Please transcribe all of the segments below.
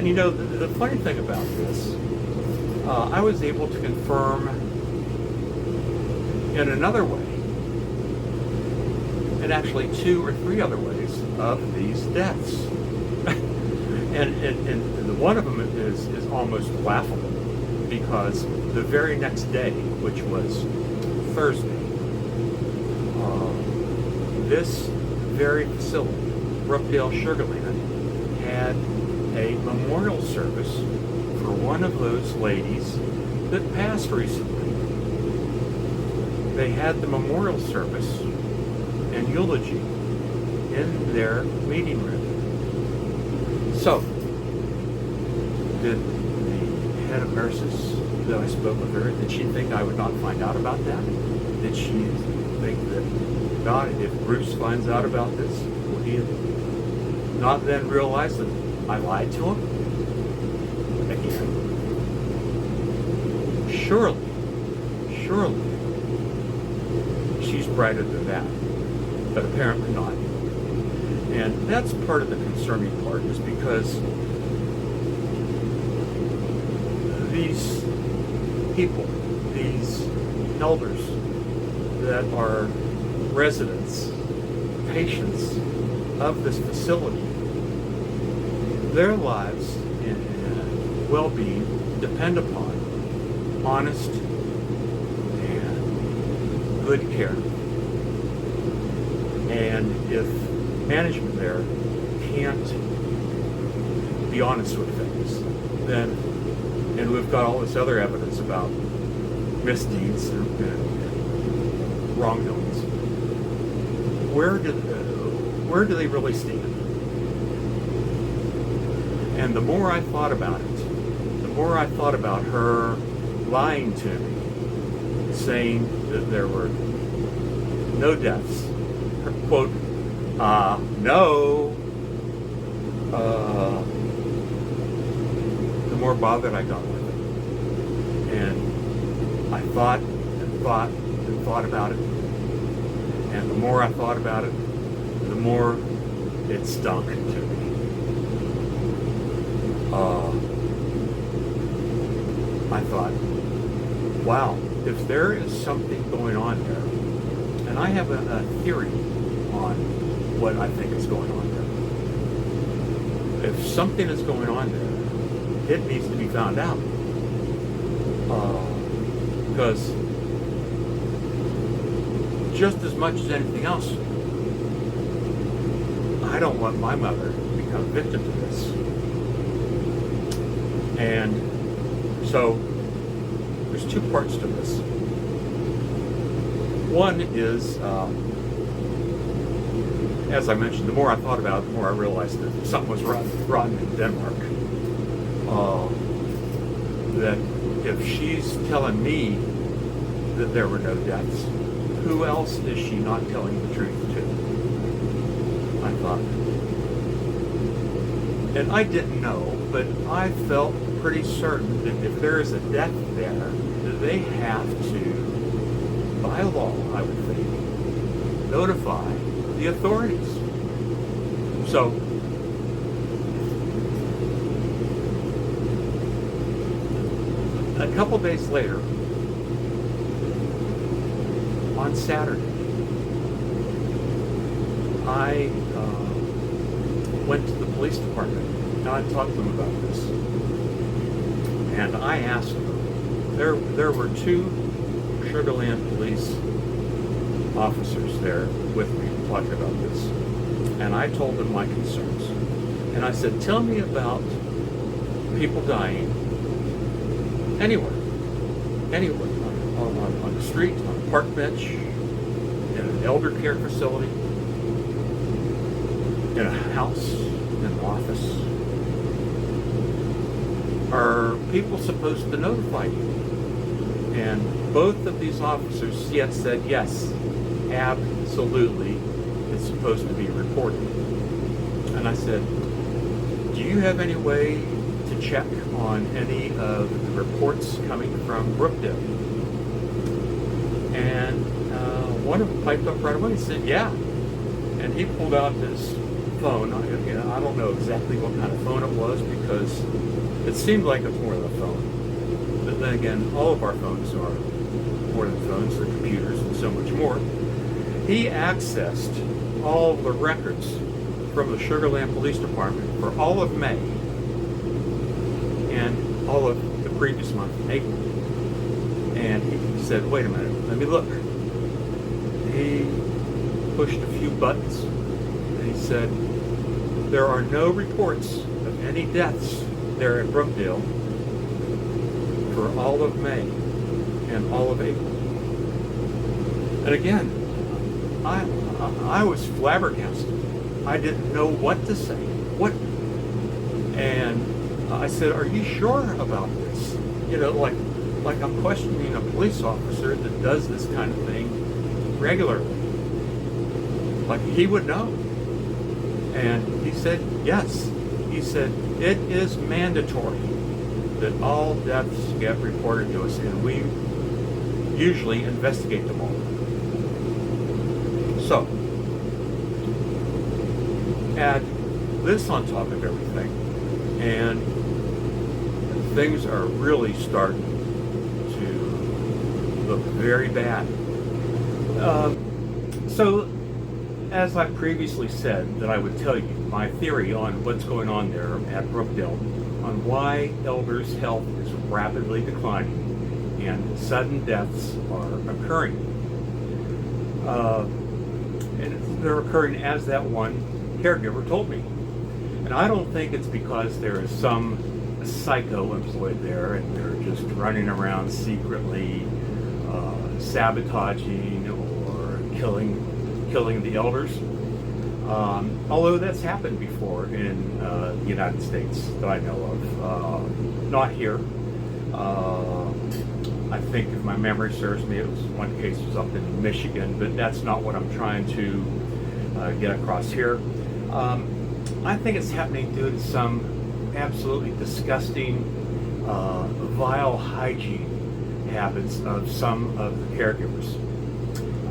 And you know, the funny thing about this, I was able to confirm in another way, and actually 2 or 3 other ways, of these deaths. and the one of them is almost laughable, because the very next day, which was Thursday, this very facility, Brookdale Sugarland, had a memorial service for one of those ladies that passed recently. They had the memorial service and eulogy in their meeting room. So, did the head of nurses that I spoke with her, did she think I would not find out about that? Did she think that, God, if Bruce finds out about this, will he not then realize that I lied to him? Again. Surely, she's brighter than that, but apparently not. And that's part of the concerning part, is because these people, these elders that are residents, patients of this facility, their lives and well-being depend upon honest and good care. And if management there can't be honest with things, then, and we've got all this other evidence about misdeeds and wrongdoings, where do they really stand? And the more I thought about it, the more I thought about her lying to me, saying that there were no deaths. Her quote, no. The more bothered I got with it. And I thought and thought and thought about it. And the more I thought about it, the more it stunk to me. I thought, wow, if there is something going on there, and I have a theory on what I think is going on there. If something is going on there, it needs to be found out. Because just as much as anything else, I don't want my mother to become a victim to this. And so there's 2 parts to this. One is, as I mentioned, the more I thought about it, the more I realized that something was rotten in Denmark. That if she's telling me that there were no deaths, who else is she not telling the truth to? I thought. And I didn't know, but I felt pretty certain that if there is a death there, that they have to, by law, I would think, notify the authorities. So, a couple days later, on Saturday, I went to the police department and I talked to them about this. And I asked them, there were 2 Sugarland police officers there with me talking about this. And I told them my concerns. And I said, tell me about people dying anywhere, on the street, on a park bench, in an elder care facility, in a house, in an office. Are people supposed to notify you? And both of these officers said yes, absolutely, it's supposed to be reported. And I said, do you have any way to check on any of the reports coming from Brookdale? And one of them piped up right away and said, yeah. And he pulled out his phone. I don't know exactly what kind of phone it was because it seemed like it's more than a phone. But then again, all of our phones are more than phones, they're computers and so much more. He accessed all the records from the Sugar Land Police Department for all of May and all of the previous month in April. And he said, wait a minute, let me look. He pushed a few buttons and he said, there are no reports of any deaths there at Brookdale for all of May and all of April. And again, I was flabbergasted. I didn't know what to say. And I said, are you sure about this? You know, like I'm questioning a police officer that does this kind of thing regularly. Like he would know. And he said, yes. He said, it is mandatory that all deaths get reported to us, and we usually investigate them all. So, add this on top of everything, and things are really starting to look very bad. So, as I previously said, that I would tell you my theory on what's going on there at Brookdale, on why elders' health is rapidly declining and sudden deaths are occurring. And they're occurring as that one caregiver told me. And I don't think it's because there is some psycho employed there and they're just running around secretly sabotaging or killing the elders. Although that's happened before in the United States that I know of. Not here. I think if my memory serves me, it was one case was up in Michigan, but that's not what I'm trying to get across here. I think it's happening due to some absolutely disgusting, vile hygiene habits of some of the caregivers.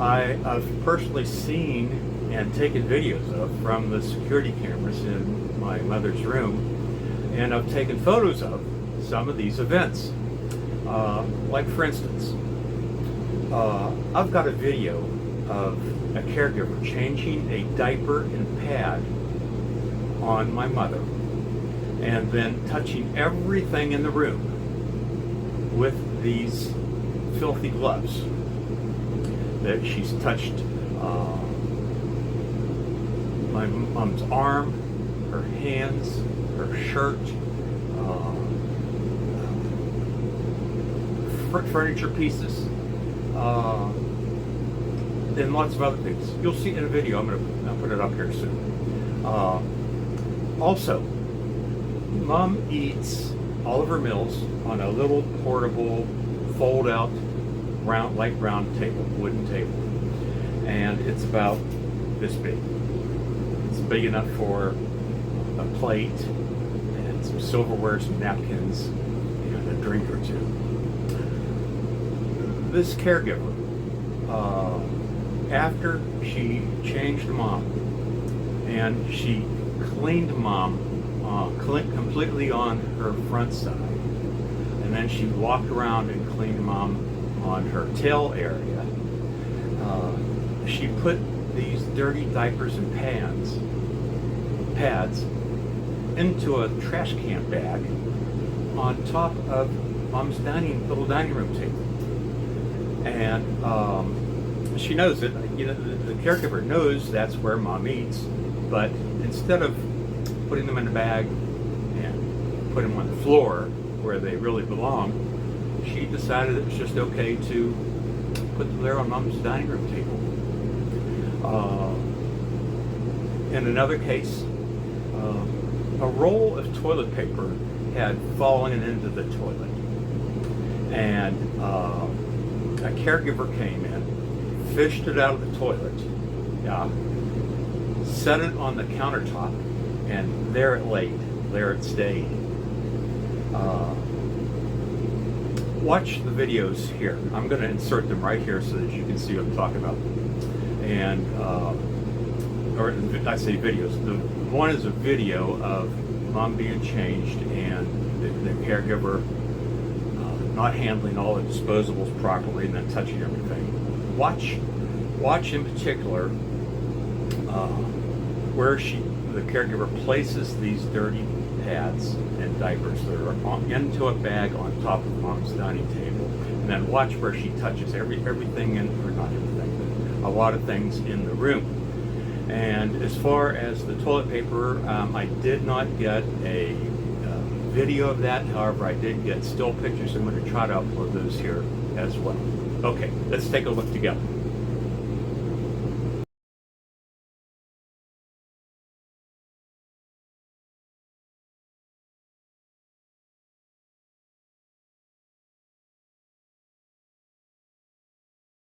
I've personally seen and taken videos of from the security cameras in my mother's room, and I've taken photos of some of these events. Like for instance, I've got a video of a caregiver changing a diaper and pad on my mother and then touching everything in the room with these filthy gloves that she's touched my mom's arm, her hands, her shirt, furniture pieces, and lots of other things. You'll see in a video. I'll put it up here soon. Also, Mom eats all of her meals on a little portable, fold-out, light round table, wooden table, and it's about this big. It's big enough for a plate and some silverware, some napkins, and a drink or two. This caregiver, after she changed Mom and she cleaned Mom completely on her front side, and then she walked around and cleaned Mom on her tail area, she put these dirty diapers and pads into a trash can bag on top of Mom's little dining room table. And she knows it. You know, the caregiver knows that's where Mom eats, but instead of putting them in a bag and putting them on the floor where they really belong, she decided it was just okay to put them there on Mom's dining room table. In another case, a roll of toilet paper had fallen into the toilet, and a caregiver came in, fished it out of the toilet, set it on the countertop, and there it laid, there it stayed. Watch the videos here. I'm going to insert them right here so that you can see what I'm talking about. And, or I say videos, the One is a video of mom being changed and the caregiver not handling all the disposables properly and then touching everything. Watch in particular where the caregiver places these dirty pads and diapers that are into a bag on top of mom's dining table, and then watch where she touches everything in, or not everything, but a lot of things in the room. And as far as the toilet paper, I did not get a video of that. However, I did get still pictures. I'm going to try to upload those here as well. Okay, let's take a look together.